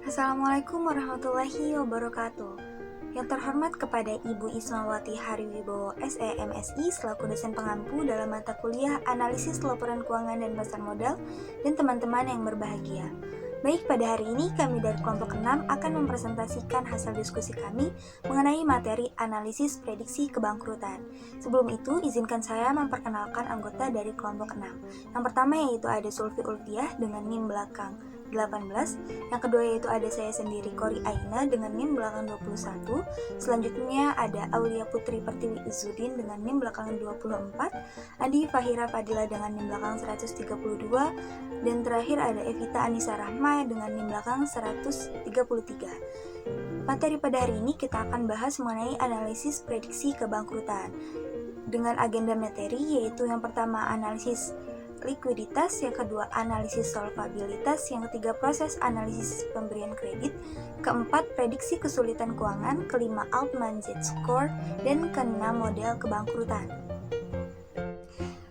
Assalamualaikum warahmatullahi wabarakatuh. Yang terhormat kepada Ibu Ismawati Hariwibowo SEMSI selaku dosen pengampu dalam mata kuliah Analisis Laporan Keuangan dan Pasar Modal dan teman-teman yang berbahagia. Baik, pada hari ini kami dari kelompok 6 akan mempresentasikan hasil diskusi kami mengenai materi analisis prediksi kebangkrutan. Sebelum itu, izinkan saya memperkenalkan anggota dari kelompok 6. Yang pertama yaitu ada Sulfi Ulfiah dengan NIM belakang 18. Yang kedua yaitu ada saya sendiri Kori Aina dengan NIM belakang 21. Selanjutnya ada Aulia Putri Pertiwi Izzuddin dengan NIM belakang 24. Adi Fahira Fadila dengan NIM belakang 132. Dan terakhir ada Evita Anissa Rahma dengan NIM belakang 133. Materi pada hari ini kita akan bahas mengenai analisis prediksi kebangkrutan dengan agenda materi yaitu yang pertama analisis likuiditas, yang kedua analisis solvabilitas, yang ketiga proses analisis pemberian kredit, keempat prediksi kesulitan keuangan, kelima Altman Z-score, dan keenam model kebangkrutan.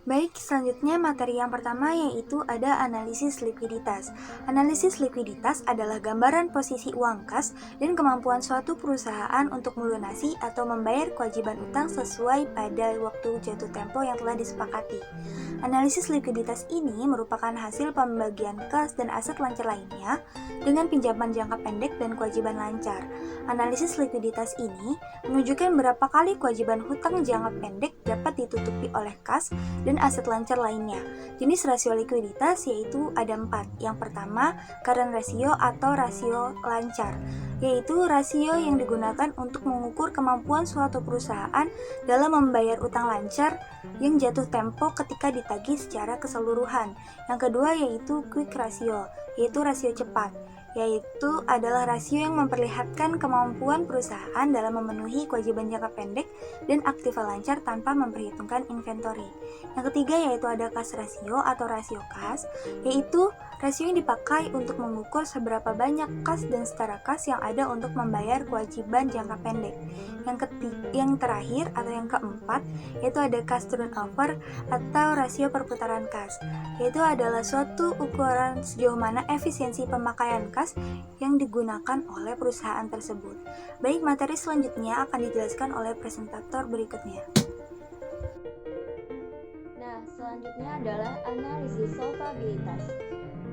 Baik, selanjutnya materi yang pertama yaitu ada analisis likuiditas. Analisis likuiditas adalah gambaran posisi uang kas dan kemampuan suatu perusahaan untuk melunasi atau membayar kewajiban utang sesuai pada waktu jatuh tempo yang telah disepakati. Analisis likuiditas ini merupakan hasil pembagian kas dan aset lancar lainnya dengan pinjaman jangka pendek dan kewajiban lancar. Analisis likuiditas ini menunjukkan berapa kali kewajiban hutang jangka pendek dapat ditutupi oleh kas dan aset lancar lainnya. Jenis rasio likuiditas yaitu ada 4. Yang pertama, current ratio atau rasio lancar, yaitu rasio yang digunakan untuk mengukur kemampuan suatu perusahaan dalam membayar utang lancar yang jatuh tempo ketika ditagih secara keseluruhan. Yang kedua yaitu quick ratio, yaitu rasio cepat, yaitu adalah rasio yang memperlihatkan kemampuan perusahaan dalam memenuhi kewajiban jangka pendek dan aktiva lancar tanpa memperhitungkan inventory. Yang ketiga yaitu ada cash ratio atau rasio kas, yaitu rasio yang dipakai untuk mengukur seberapa banyak kas dan setara kas yang ada untuk membayar kewajiban jangka pendek. Yang terakhir atau yang keempat yaitu ada cash turnover atau rasio perputaran kas, yaitu adalah suatu ukuran sejauh mana efisiensi pemakaian kas yang digunakan oleh perusahaan tersebut. Baik, materi selanjutnya akan dijelaskan oleh presentator berikutnya. Nah, selanjutnya adalah analisis solvabilitas.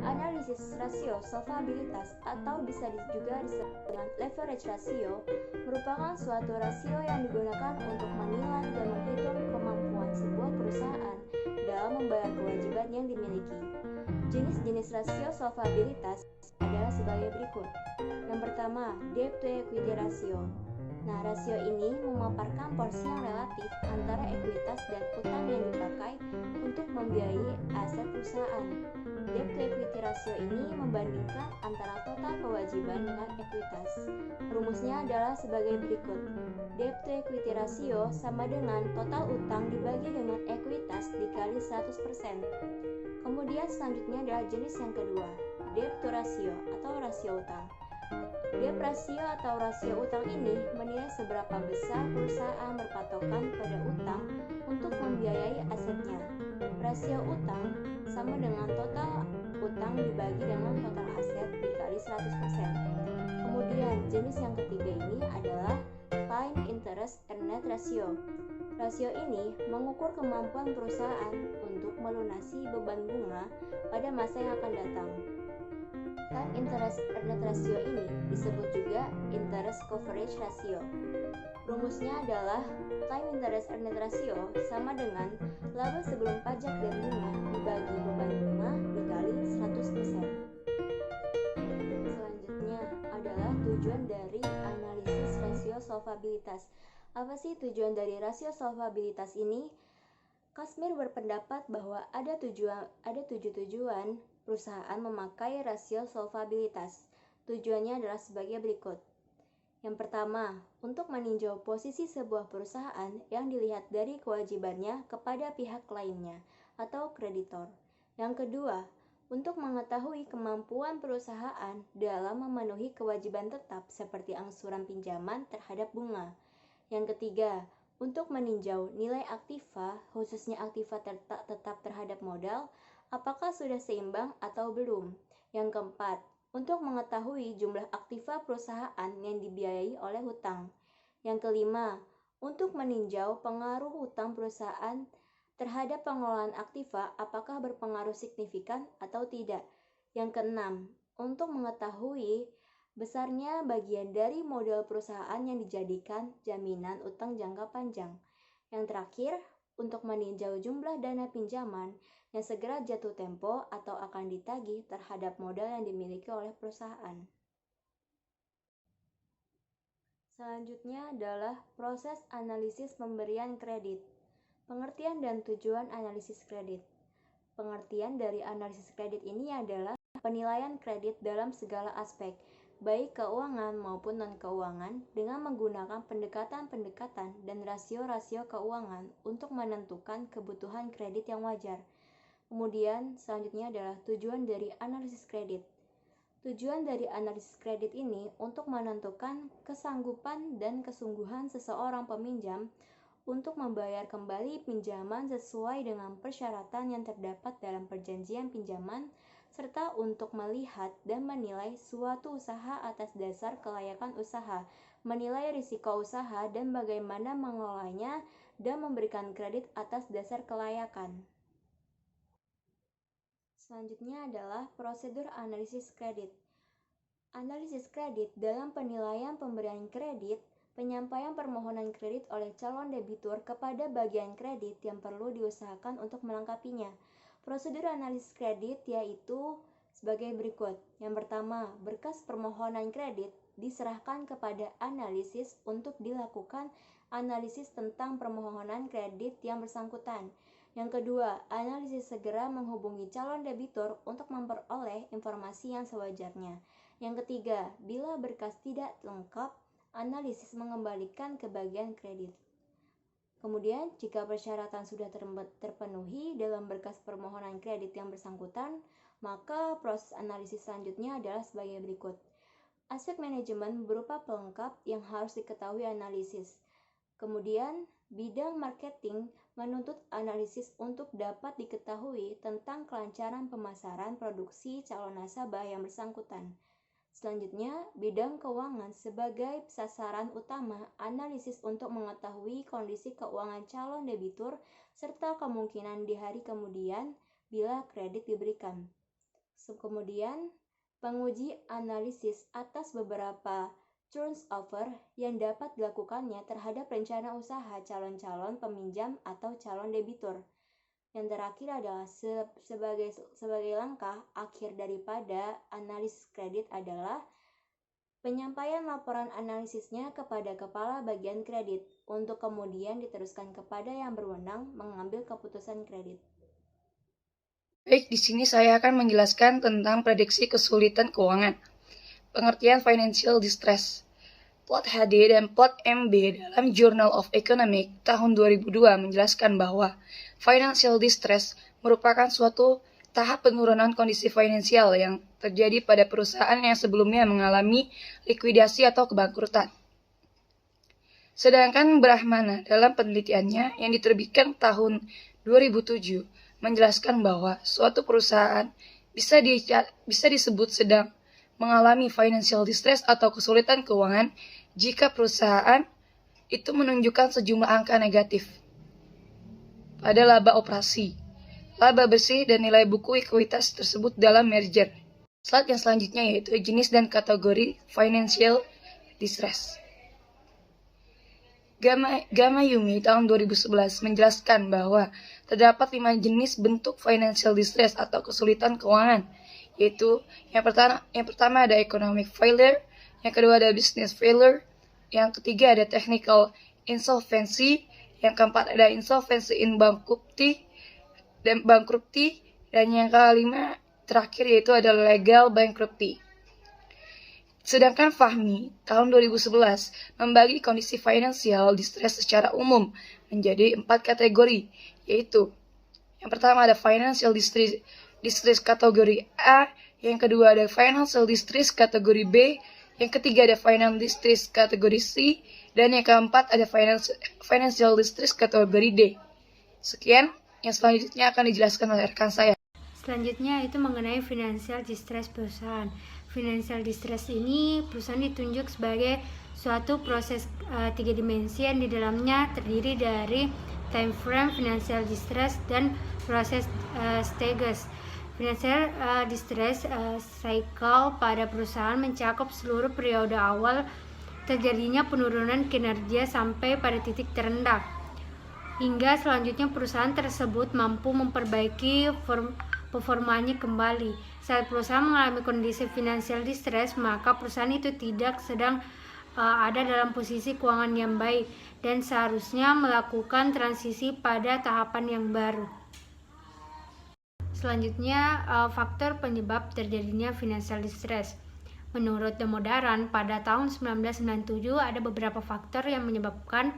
Analisis rasio solvabilitas atau bisa juga disebut dengan leverage ratio merupakan suatu rasio yang digunakan untuk menilai dan menghitung kemampuan sebuah perusahaan dalam membayar kewajiban yang dimiliki. Jenis-jenis rasio solvabilitas adalah sebagai berikut. Yang pertama, debt to equity ratio. Nah, rasio ini memaparkan porsi yang relatif antara ekuitas dan utang yang dipakai untuk membiayai aset perusahaan. Debt to equity ratio ini membandingkan antara total kewajiban dengan ekuitas. Rumusnya adalah sebagai berikut. Debt to equity ratio sama dengan total utang dibagi dengan ekuitas dikali 100%. Kemudian selanjutnya adalah jenis yang kedua, debt to ratio atau rasio utang. Debt ratio atau rasio utang ini menilai seberapa besar perusahaan berpatokan pada utang untuk membiayai asetnya. Rasio utang sama dengan total utang dibagi dengan total aset dikali 100%. Kemudian jenis yang ketiga ini adalah time interest earned ratio. Rasio ini mengukur kemampuan perusahaan untuk melunasi beban bunga pada masa yang akan datang. Time interest earned ratio ini disebut juga interest coverage ratio. Rumusnya adalah time interest earned ratio sama dengan laba sebelum pajak dan bunga dibagi beban bunga dikali 100%. Selanjutnya adalah tujuan dari analisis rasio solvabilitas. Apa sih tujuan dari rasio solvabilitas ini? Kasmir berpendapat bahwa ada tujuh tujuan perusahaan memakai rasio solvabilitas. Tujuannya adalah sebagai berikut. Yang pertama, untuk meninjau posisi sebuah perusahaan yang dilihat dari kewajibannya kepada pihak lainnya atau kreditor. Yang kedua, untuk mengetahui kemampuan perusahaan dalam memenuhi kewajiban tetap seperti angsuran pinjaman terhadap bunga. Yang ketiga, untuk meninjau nilai aktiva, khususnya aktiva tetap terhadap modal, apakah sudah seimbang atau belum. Yang keempat, untuk mengetahui jumlah aktiva perusahaan yang dibiayai oleh hutang. Yang kelima, untuk meninjau pengaruh hutang perusahaan terhadap pengelolaan aktiva apakah berpengaruh signifikan atau tidak. Yang keenam, untuk mengetahui besarnya bagian dari modal perusahaan yang dijadikan jaminan utang jangka panjang. Yang terakhir, untuk meninjau jumlah dana pinjaman yang segera jatuh tempo atau akan ditagih terhadap modal yang dimiliki oleh perusahaan. Selanjutnya adalah proses analisis pemberian kredit. Pengertian dan tujuan analisis kredit. Pengertian dari analisis kredit ini adalah penilaian kredit dalam segala aspek, baik keuangan maupun non-keuangan, dengan menggunakan pendekatan-pendekatan dan rasio-rasio keuangan untuk menentukan kebutuhan kredit yang wajar. Kemudian, selanjutnya adalah tujuan dari analisis kredit. Tujuan dari analisis kredit ini untuk menentukan kesanggupan dan kesungguhan seseorang peminjam untuk membayar kembali pinjaman sesuai dengan persyaratan yang terdapat dalam perjanjian pinjaman, serta untuk melihat dan menilai suatu usaha atas dasar kelayakan usaha, menilai risiko usaha dan bagaimana mengelolanya, dan memberikan kredit atas dasar kelayakan. Selanjutnya adalah prosedur analisis kredit. Analisis kredit dalam penilaian pemberian kredit, penyampaian permohonan kredit oleh calon debitur kepada bagian kredit yang perlu diusahakan untuk melengkapinya. Prosedur analisis kredit yaitu sebagai berikut. Yang pertama, berkas permohonan kredit diserahkan kepada analisis untuk dilakukan analisis tentang permohonan kredit yang bersangkutan. Yang kedua, analisis segera menghubungi calon debitur untuk memperoleh informasi yang sewajarnya. Yang ketiga, bila berkas tidak lengkap, analisis mengembalikan ke bagian kredit. Kemudian, jika persyaratan sudah terpenuhi dalam berkas permohonan kredit yang bersangkutan, maka proses analisis selanjutnya adalah sebagai berikut. Aspek manajemen berupa pelengkap yang harus diketahui analisis. Kemudian, bidang marketing menuntut analisis untuk dapat diketahui tentang kelancaran pemasaran produksi calon nasabah yang bersangkutan. Selanjutnya, bidang keuangan sebagai sasaran utama analisis untuk mengetahui kondisi keuangan calon debitur serta kemungkinan di hari kemudian bila kredit diberikan. Kemudian, penguji analisis atas beberapa turnover yang dapat dilakukannya terhadap rencana usaha calon-calon peminjam atau calon debitur. Yang terakhir adalah sebagai langkah akhir daripada analisis kredit adalah penyampaian laporan analisisnya kepada kepala bagian kredit untuk kemudian diteruskan kepada yang berwenang mengambil keputusan kredit. Baik, di sini saya akan menjelaskan tentang prediksi kesulitan keuangan. Pengertian financial distress. Plot HD dan Plot MB dalam Journal of Economics tahun 2002 menjelaskan bahwa financial distress merupakan suatu tahap penurunan kondisi finansial yang terjadi pada perusahaan yang sebelumnya mengalami likuidasi atau kebangkrutan. Sedangkan Brahmana dalam penelitiannya yang diterbitkan tahun 2007 menjelaskan bahwa suatu perusahaan bisa disebut sedang mengalami financial distress atau kesulitan keuangan jika perusahaan itu menunjukkan sejumlah angka negatif pada laba operasi, laba bersih, dan nilai buku ekuitas tersebut dalam merger. Slide yang selanjutnya yaitu jenis dan kategori financial distress. Gamayumi tahun 2011 menjelaskan bahwa terdapat 5 jenis bentuk financial distress atau kesulitan keuangan, yaitu yang pertama ada economic failure, yang kedua ada business failure, yang ketiga ada technical insolvency, yang keempat ada insolvency in bankruptcy, dan yang kelima terakhir yaitu ada legal bankruptcy. Sedangkan Fahmi tahun 2011 membagi kondisi financial distress secara umum menjadi 4 kategori, yaitu yang pertama ada financial distress kategori A, yang kedua ada financial distress kategori B, yang ketiga ada financial distress kategori C, dan yang keempat ada financial distress kategori D. Sekian, yang selanjutnya akan dijelaskan oleh rekan saya. Selanjutnya itu mengenai financial distress perusahaan. financial distress ini perusahaan ditunjuk sebagai suatu proses 3 dimensi yang di dalamnya terdiri dari time frame financial distress dan proses stages. Financial distress cycle pada perusahaan mencakup seluruh periode awal terjadinya penurunan kinerja sampai pada titik terendah, hingga selanjutnya perusahaan tersebut mampu memperbaiki performanya kembali. Saat perusahaan mengalami kondisi financial distress, maka perusahaan itu tidak sedang ada dalam posisi keuangan yang baik dan seharusnya melakukan transisi pada tahapan yang baru. Selanjutnya, faktor penyebab terjadinya financial distress. Menurut Damodaran, pada tahun 1997 ada beberapa faktor yang menyebabkan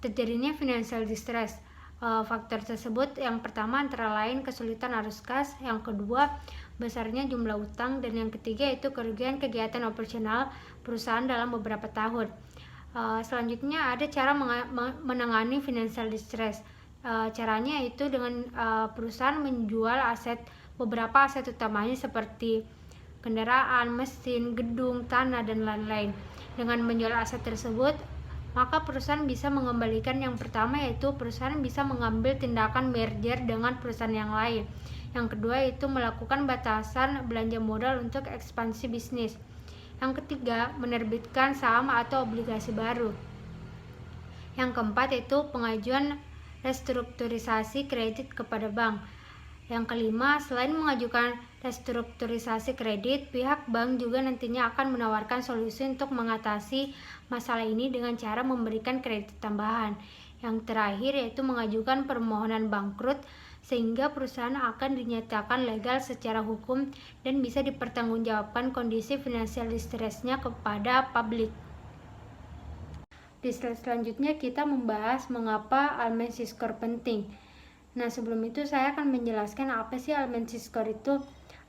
terjadinya financial distress. Faktor tersebut yang pertama antara lain kesulitan arus kas, yang kedua besarnya jumlah utang, dan yang ketiga itu kerugian kegiatan operasional perusahaan dalam beberapa tahun. Selanjutnya ada cara menangani financial distress. Caranya itu dengan perusahaan menjual beberapa aset utamanya seperti kendaraan, mesin, gedung, tanah, dan lain-lain. Dengan menjual aset tersebut, maka perusahaan bisa mengembalikan yang pertama, yaitu perusahaan bisa mengambil tindakan merger dengan perusahaan yang lain. Yang kedua itu melakukan batasan belanja modal untuk ekspansi bisnis. Yang ketiga, menerbitkan saham atau obligasi baru. Yang keempat itu pengajuan restrukturisasi kredit kepada bank. Yang kelima, selain mengajukan restrukturisasi kredit, pihak bank juga nantinya akan menawarkan solusi untuk mengatasi masalah ini dengan cara memberikan kredit tambahan. Yang terakhir yaitu mengajukan permohonan bangkrut, sehingga perusahaan akan dinyatakan legal secara hukum dan bisa dipertanggungjawabkan kondisi finansial distressnya kepada publik. Di slide selanjutnya kita membahas mengapa Almensi Score penting. Nah, sebelum itu saya akan menjelaskan apa sih Almensi Score itu.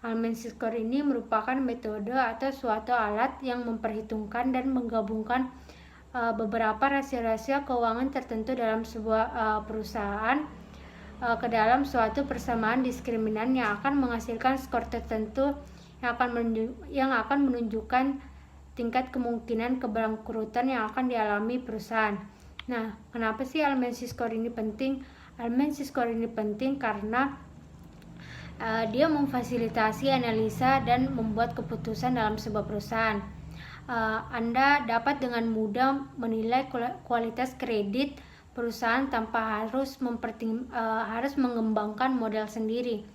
Almensi Score ini merupakan metode atau suatu alat yang memperhitungkan dan menggabungkan beberapa rasio-rasio keuangan tertentu dalam sebuah perusahaan ke dalam suatu persamaan diskriminan yang akan menghasilkan skor tertentu yang akan menunjukkan tingkat kemungkinan kebangkrutan yang akan dialami perusahaan. Nah, kenapa sih Almensi Score ini penting? Almensi Score ini penting karena dia memfasilitasi analisa dan membuat keputusan dalam sebuah perusahaan. Anda dapat dengan mudah menilai kualitas kredit perusahaan tanpa harus mengembangkan modal sendiri.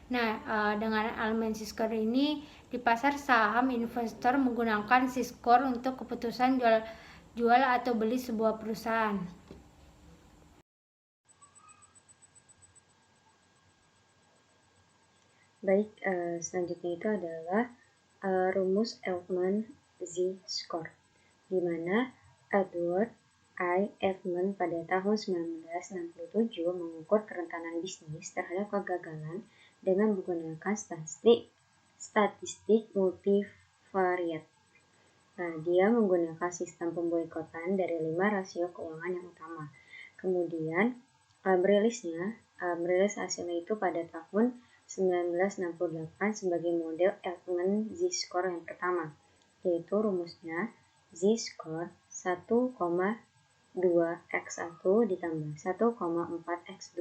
Nah, dengan Almensi Score ini di pasar saham, investor menggunakan score untuk keputusan jual atau beli sebuah perusahaan. Baik, selanjutnya itu adalah rumus Elfman Z-score, di mana Edward I. Elfman pada tahun 1967 mengukur kerentanan bisnis terhadap kegagalan dengan menggunakan statistik multivariat. Nah, dia menggunakan sistem pemboikotan dari 5 rasio keuangan yang utama. Kemudian merilis hasilnya itu pada tahun 1968 sebagai model Elfman Z-score yang pertama, yaitu rumusnya Z-score 1,2x1 ditambah 1,4x2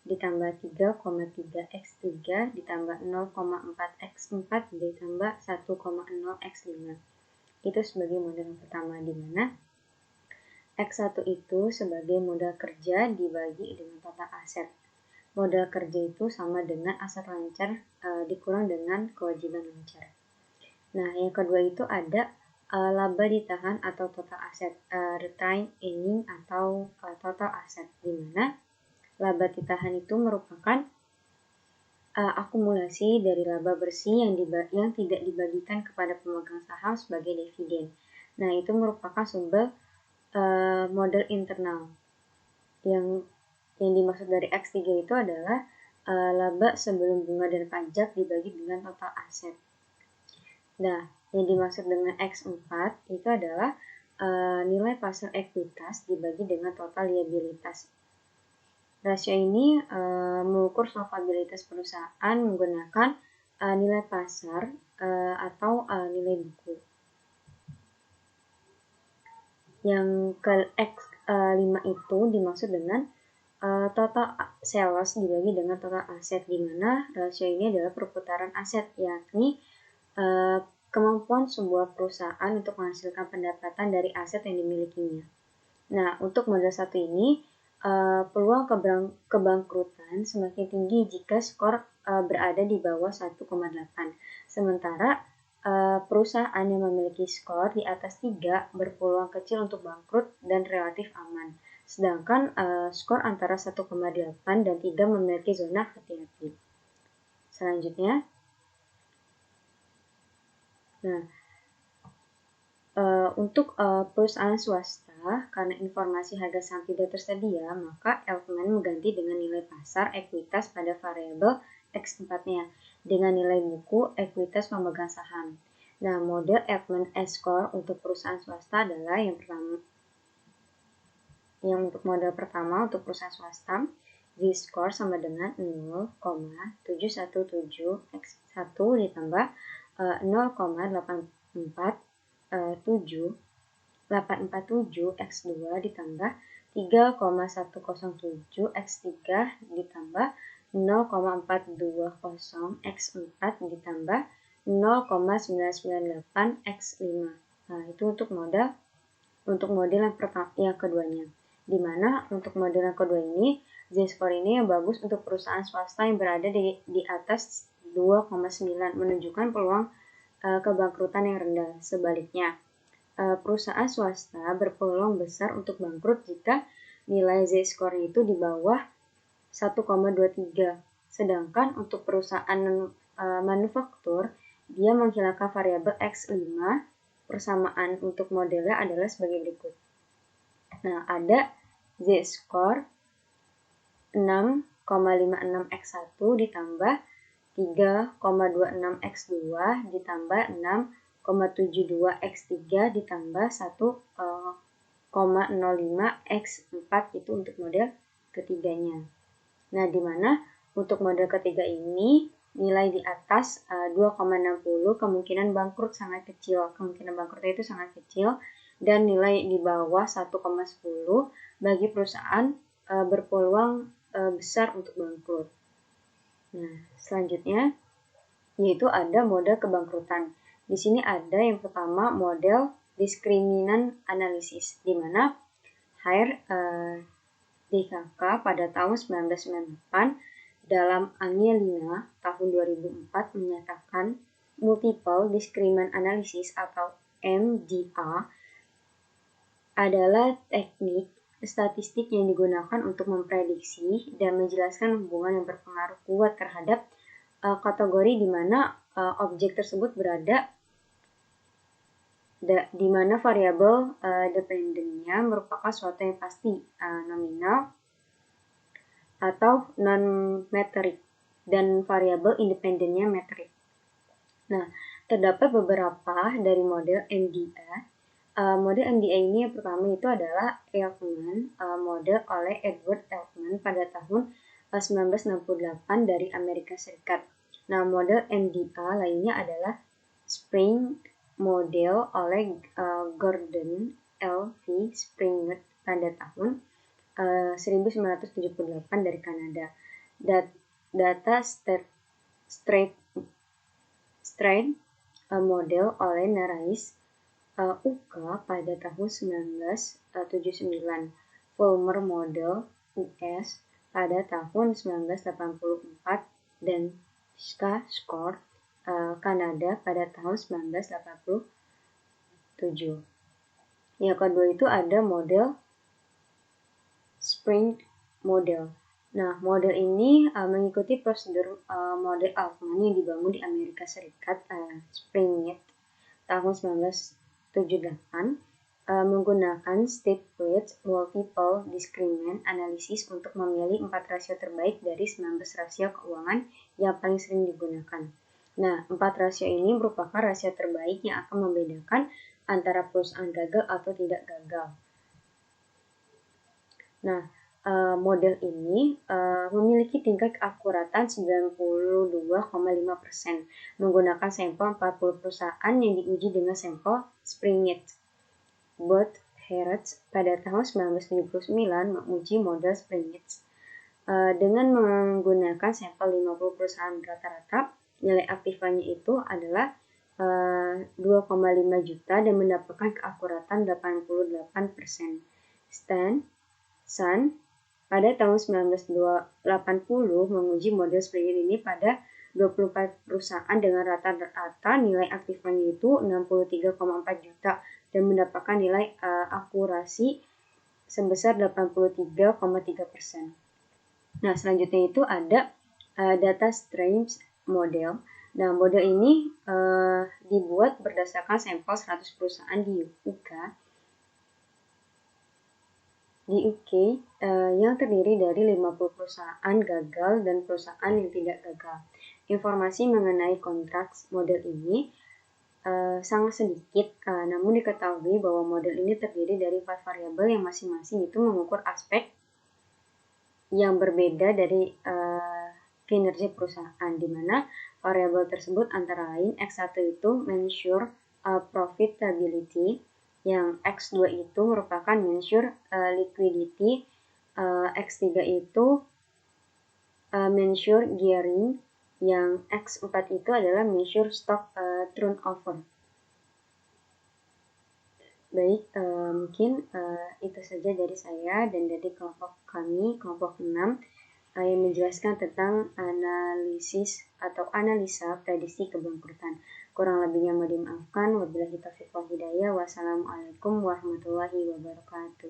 ditambah 3,3x3 ditambah 0,4x4 ditambah 1,0x5. Itu sebagai model yang pertama, di mana X1 itu sebagai modal kerja dibagi dengan total aset. Modal kerja itu sama dengan aset lancar dikurang dengan kewajiban lancar. Nah, yang kedua itu ada laba ditahan atau total aset, retained earning atau total aset, di mana laba ditahan itu merupakan akumulasi dari laba bersih yang tidak dibagikan kepada pemegang saham sebagai dividen. Nah, itu merupakan sumber modal internal. Yang dimaksud dari X3 itu adalah laba sebelum bunga dan pajak dibagi dengan total aset. Nah, yang dimaksud dengan X4 itu adalah nilai pasar ekuitas dibagi dengan total liabilitas. Rasio ini mengukur solvabilitas perusahaan menggunakan nilai pasar atau nilai buku. Yang X5 itu dimaksud dengan total sales dibagi dengan total aset, di mana rasio ini adalah perputaran aset, yakni kemampuan sebuah perusahaan untuk menghasilkan pendapatan dari aset yang dimilikinya. Nah, untuk model 1 ini, peluang kebangkrutan semakin tinggi jika skor berada di bawah 1,8. Sementara perusahaan yang memiliki skor di atas 3 berpeluang kecil untuk bangkrut dan relatif aman. Sedangkan skor antara 1,8 dan 3 memiliki zona hati-hati. Selanjutnya, untuk perusahaan swasta, karena informasi harga saham tidak tersedia, maka Altman mengganti dengan nilai pasar ekuitas pada variabel X4-nya dengan nilai buku ekuitas pemegang saham. Nah, model Altman S-score untuk perusahaan swasta adalah untuk model pertama untuk perusahaan swasta, Z-score sama dengan 0,717 X1 ditambah 0,847 X2 ditambah 3,107 X3 ditambah 0,420 X4 ditambah 0,998 X5. Nah, itu untuk model yang keduanya. Dimana untuk model yang kedua ini, Z-score ini yang bagus untuk perusahaan swasta yang berada di atas 2,9, menunjukkan peluang kebangkrutan yang rendah. Sebaliknya, perusahaan swasta berpeluang besar untuk bangkrut jika nilai Z-score itu di bawah 1,23. Sedangkan untuk perusahaan manufaktur, dia menghilangkan variabel X5. Persamaan untuk modelnya adalah sebagai berikut. Nah, ada Z-score 6,56 X1 ditambah 3,26 X2 ditambah 6,72 X3 ditambah 1,05 X4, itu untuk model ketiganya. Nah, di mana untuk model ketiga ini nilai di atas 2,60 kemungkinan bangkrut sangat kecil. Kemungkinan bangkrutnya itu sangat kecil, dan nilai di bawah 1,10 bagi perusahaan berpeluang besar untuk bangkrut. Nah, selanjutnya yaitu ada model kebangkrutan. Di sini ada yang pertama model diskriminan analisis, di mana DKK pada tahun 1998 dalam Angelina tahun 2004 menyatakan multiple discriminant analysis atau MDA adalah teknik statistik yang digunakan untuk memprediksi dan menjelaskan hubungan yang berpengaruh kuat terhadap kategori di mana objek tersebut berada, di mana variabel dependennya merupakan suatu yang pasti, nominal atau non-metric, dan variabel independennya metrik. Nah, terdapat beberapa dari model MDA. Model MDA ini yang pertama itu adalah Altman, model oleh Edward Altman pada tahun 1968 dari Amerika Serikat. Nah, model MDA lainnya adalah Spring model oleh Gordon L. V. Springer pada tahun 1978 dari Kanada. Data Strain model oleh Narais UK pada tahun 1979, Fulmer model US pada tahun 1984, dan Ska-score Kanada pada tahun 1987. Yang kedua itu ada model Spring model. Nah, model ini mengikuti prosedur model Altman yang dibangun di Amerika Serikat, Spring tahun 1978, menggunakan state-based multiple discriminant analysis untuk memilih 4 rasio terbaik dari 19 rasio keuangan yang paling sering digunakan. Nah, 4 rasio ini merupakan rasio terbaik yang akan membedakan antara perusahaan gagal atau tidak gagal. Nah, model ini memiliki tingkat keakuratan 92,5% menggunakan sampel 40 perusahaan yang diuji dengan sampel Springett. Booth Harris pada tahun 1979 menguji model Springett dengan menggunakan sampel 50 perusahaan rata-rata. Nilai aktifannya itu adalah 2,5 juta dan mendapatkan keakuratan 88%. Sun pada tahun 1980 menguji model Springett ini pada 24 perusahaan dengan rata-rata nilai aktifannya itu 63,4 juta dan mendapatkan nilai akurasi sebesar 83,3%. Nah, selanjutnya itu ada data streams model. Nah, model ini dibuat berdasarkan sampel 100 perusahaan di UK yang terdiri dari 50 perusahaan gagal dan perusahaan yang tidak gagal. Informasi mengenai kontrak model ini sangat sedikit, namun diketahui bahwa model ini terdiri dari 4 variabel yang masing-masing itu mengukur aspek yang berbeda dari kinerja perusahaan, di mana variabel tersebut antara lain X1 itu measure profitability, yang X2 itu merupakan measure liquidity, X3 itu measure gearing, yang X4 itu adalah measure stock turnover. Baik, mungkin itu saja dari saya dan dari kelompok kami, kelompok 6, yang menjelaskan tentang analisis atau analisa prediksi kebangkrutan. Kurang lebihnya mohon dimaafkan. Wabillahi taufiq wal hidayah. Wassalamualaikum warahmatullahi wabarakatuh.